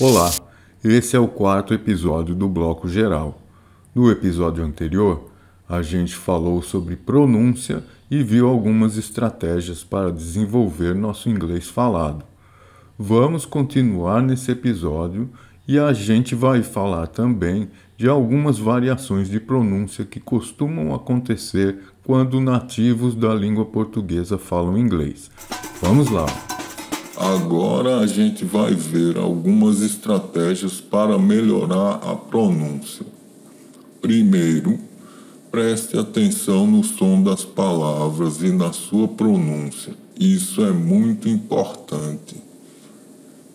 Olá, esse é o quarto episódio do Bloco Geral. No episódio anterior, a gente falou sobre pronúncia e viu algumas estratégias para desenvolver nosso inglês falado. Vamos continuar nesse episódio e a gente vai falar também de algumas variações de pronúncia que costumam acontecer quando nativos da língua portuguesa falam inglês. Vamos lá! Agora a gente vai ver algumas estratégias para melhorar a pronúncia. Primeiro, preste atenção no som das palavras e na sua pronúncia. Isso é muito importante.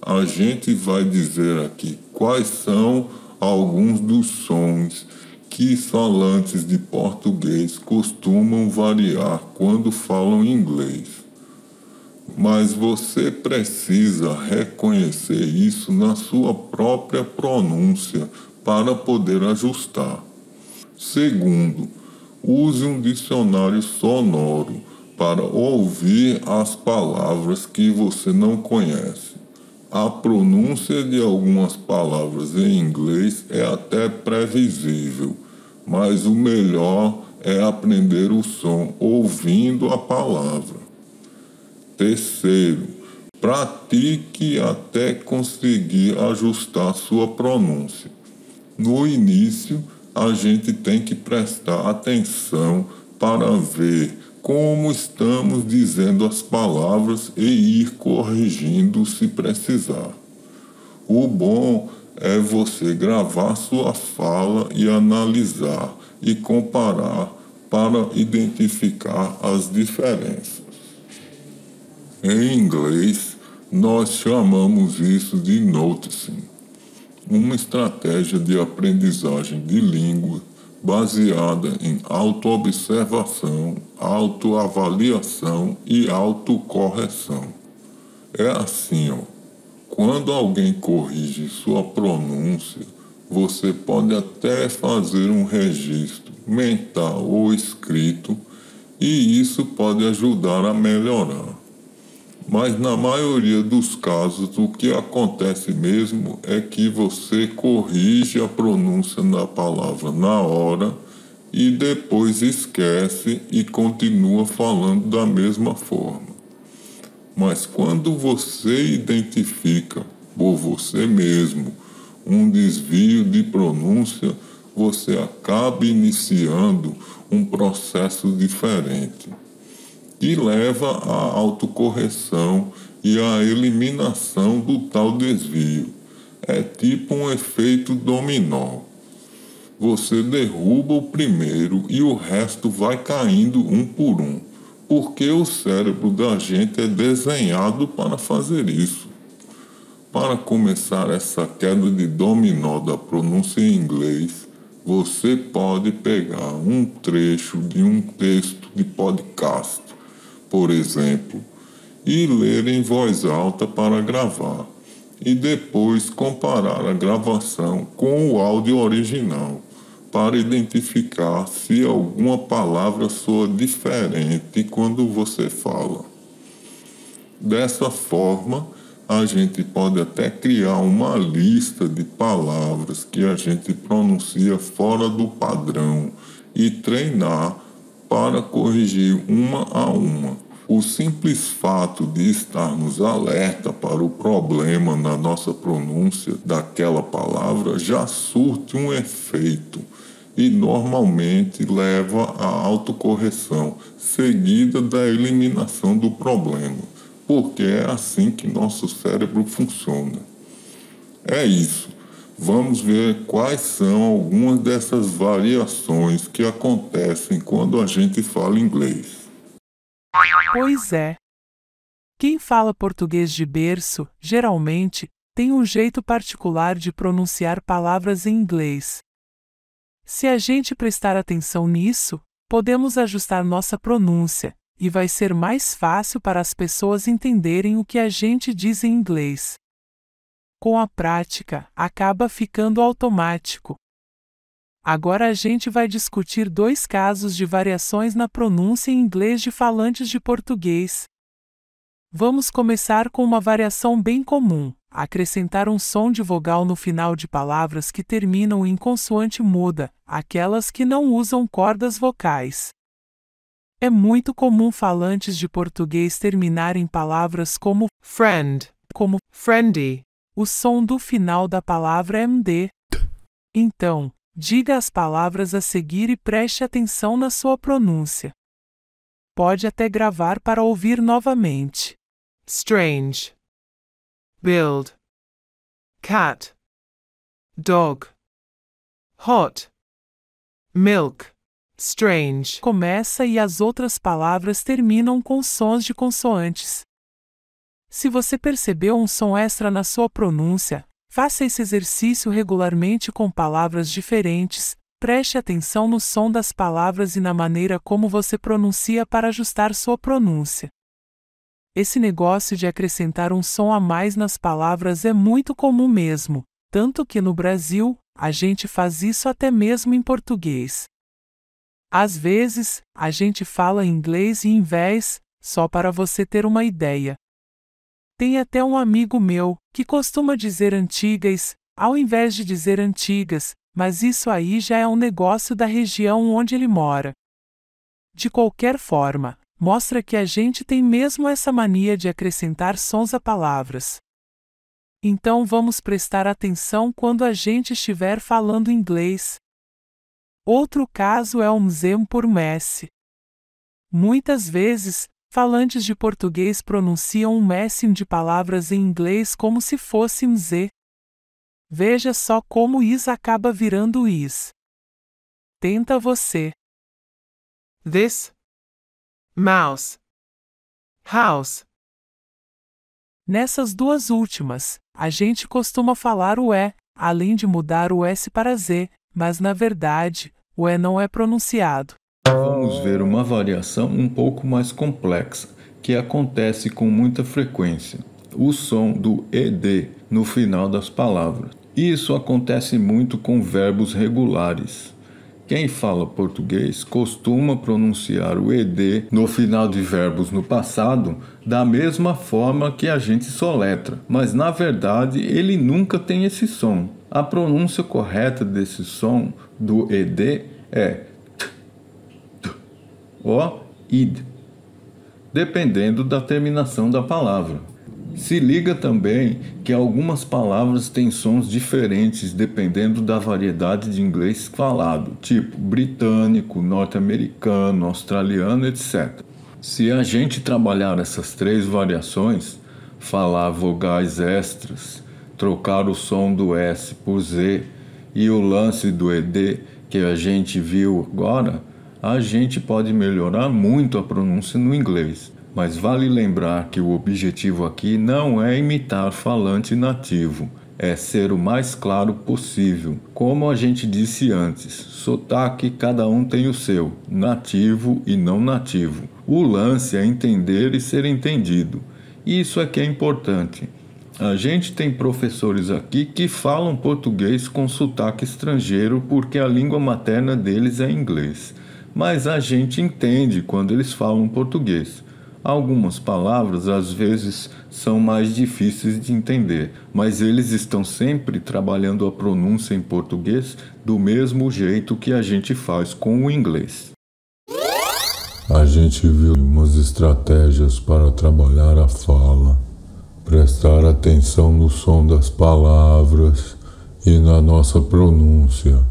A gente vai dizer aqui quais são alguns dos sons que os falantes de português costumam variar quando falam inglês. Mas você precisa reconhecer isso na sua própria pronúncia para poder ajustar. Segundo, use um dicionário sonoro para ouvir as palavras que você não conhece. A pronúncia de algumas palavras em inglês é até previsível, mas o melhor é aprender o som ouvindo a palavra. Terceiro, pratique até conseguir ajustar sua pronúncia. No início, a gente tem que prestar atenção para ver como estamos dizendo as palavras e ir corrigindo se precisar. O bom é você gravar sua fala e analisar e comparar para identificar as diferenças. Em inglês, nós chamamos isso de noticing, uma estratégia de aprendizagem de língua baseada em autoobservação, autoavaliação e autocorreção. É assim, quando alguém corrige sua pronúncia, você pode até fazer um registro mental ou escrito e isso pode ajudar a melhorar. Mas na maioria dos casos, o que acontece mesmo é que você corrige a pronúncia da palavra na hora e depois esquece e continua falando da mesma forma. Mas quando você identifica por você mesmo um desvio de pronúncia, você acaba iniciando um processo diferente, que leva à autocorreção e à eliminação do tal desvio. É tipo um efeito dominó. Você derruba o primeiro e o resto vai caindo um por um, porque o cérebro da gente é desenhado para fazer isso. Para começar essa queda de dominó da pronúncia em inglês, você pode pegar um trecho de um texto de podcast, por exemplo, e ler em voz alta para gravar, e depois comparar a gravação com o áudio original, para identificar se alguma palavra soa diferente quando você fala. Dessa forma, a gente pode até criar uma lista de palavras que a gente pronuncia fora do padrão e treinar para corrigir uma a uma. O simples fato de estarmos alerta para o problema na nossa pronúncia daquela palavra já surte um efeito e normalmente leva à autocorreção, seguida da eliminação do problema, porque é assim que nosso cérebro funciona. É isso. Vamos ver quais são algumas dessas variações que acontecem quando a gente fala inglês. Pois é. Quem fala português de berço, geralmente, tem um jeito particular de pronunciar palavras em inglês. Se a gente prestar atenção nisso, podemos ajustar nossa pronúncia, e vai ser mais fácil para as pessoas entenderem o que a gente diz em inglês. Com a prática, acaba ficando automático. Agora a gente vai discutir 2 casos de variações na pronúncia em inglês de falantes de português. Vamos começar com uma variação bem comum: acrescentar um som de vogal no final de palavras que terminam em consoante muda, aquelas que não usam cordas vocais. É muito comum falantes de português terminarem palavras como friend, como friendly. O som do final da palavra é md. Então, diga as palavras a seguir e preste atenção na sua pronúncia. Pode até gravar para ouvir novamente. Strange, build, cat, dog, hot, milk. Strange começa e as outras palavras terminam com sons de consoantes. Se você percebeu um som extra na sua pronúncia, faça esse exercício regularmente com palavras diferentes. Preste atenção no som das palavras e na maneira como você pronuncia para ajustar sua pronúncia. Esse negócio de acrescentar um som a mais nas palavras é muito comum mesmo, tanto que no Brasil, a gente faz isso até mesmo em português. Às vezes, a gente fala inglês e invés, só para você ter uma ideia. Tem até um amigo meu, que costuma dizer antigas, ao invés de dizer antigas, mas isso aí já é um negócio da região onde ele mora. De qualquer forma, mostra que a gente tem mesmo essa mania de acrescentar sons a palavras. Então vamos prestar atenção quando a gente estiver falando inglês. Outro caso é o mzem por messe. Muitas vezes, falantes de português pronunciam um messing de palavras em inglês como se fosse mz. Veja só como is acaba virando is. Tenta você. This mouse, house. Nessas duas últimas, a gente costuma falar o E, além de mudar o S para Z, mas na verdade, o E não é pronunciado. Vamos ver uma variação um pouco mais complexa, que acontece com muita frequência: o som do ED no final das palavras. Isso acontece muito com verbos regulares. Quem fala português costuma pronunciar o ED no final de verbos no passado da mesma forma que a gente soletra, mas na verdade ele nunca tem esse som. A pronúncia correta desse som do ED é t, ou id, dependendo da terminação da palavra. Se liga também que algumas palavras têm sons diferentes dependendo da variedade de inglês falado, tipo britânico, norte-americano, australiano, etc. Se a gente trabalhar essas três variações, falar vogais extras, trocar o som do S por Z e o lance do ED que a gente viu agora, a gente pode melhorar muito a pronúncia no inglês. Mas vale lembrar que o objetivo aqui não é imitar falante nativo, é ser o mais claro possível. Como a gente disse antes, sotaque cada um tem o seu, nativo e não nativo. O lance é entender e ser entendido. Isso é que é importante. A gente tem professores aqui que falam português com sotaque estrangeiro porque a língua materna deles é inglês. Mas a gente entende quando eles falam português. Algumas palavras às vezes são mais difíceis de entender, mas eles estão sempre trabalhando a pronúncia em português do mesmo jeito que a gente faz com o inglês. A gente viu umas estratégias para trabalhar a fala, prestar atenção no som das palavras e na nossa pronúncia.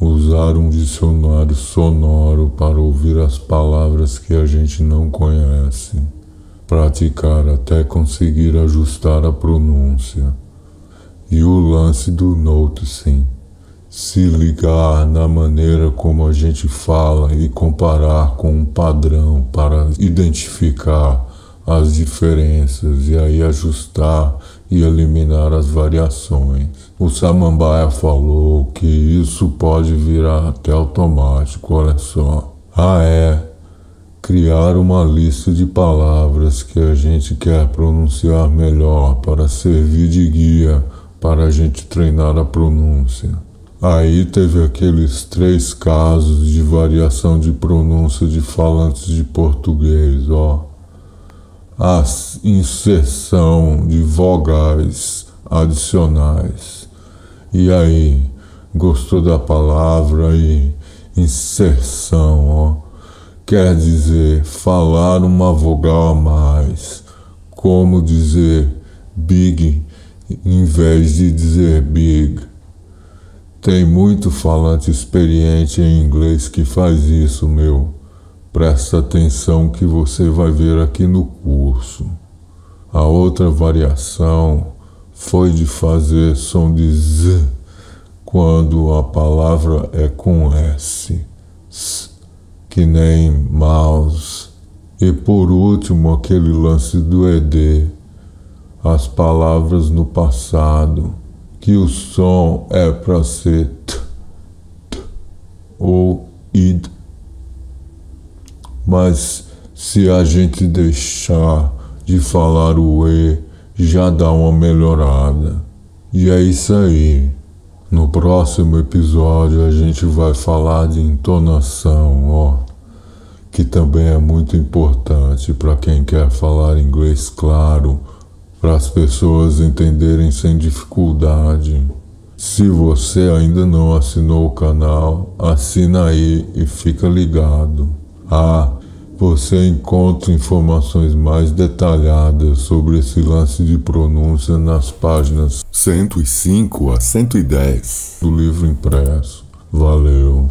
Usar um dicionário sonoro para ouvir as palavras que a gente não conhece. Praticar até conseguir ajustar a pronúncia. E o lance do noticing. Se ligar na maneira como a gente fala e comparar com um padrão para identificar as diferenças e aí ajustar e eliminar as variações. O Samambaia falou que isso pode virar até automático, olha só. Criar uma lista de palavras que a gente quer pronunciar melhor para servir de guia para a gente treinar a pronúncia. Aí teve aqueles 3 casos de variação de pronúncia de falantes de português, ó. a inserção de vogais adicionais. E aí, gostou da palavra aí? Inserção, ó. Quer dizer falar uma vogal a mais, como dizer big em vez de dizer big. Tem muito falante experiente em inglês que faz isso, meu. Presta atenção que você vai ver aqui no curso. A outra variação foi de fazer som de Z quando a palavra é com S, que nem mouse. E por último, aquele lance do ED, as palavras no passado, que o som é para ser t ou id. Mas se a gente deixar de falar o E, já dá uma melhorada. E é isso aí. No próximo episódio a gente vai falar de entonação, ó, que também é muito importante para quem quer falar inglês claro, para as pessoas entenderem sem dificuldade. Se você ainda não assinou o canal, assina aí e fica ligado. Você encontra informações mais detalhadas sobre esse lance de pronúncia nas páginas 105 a 110 do livro impresso. Valeu!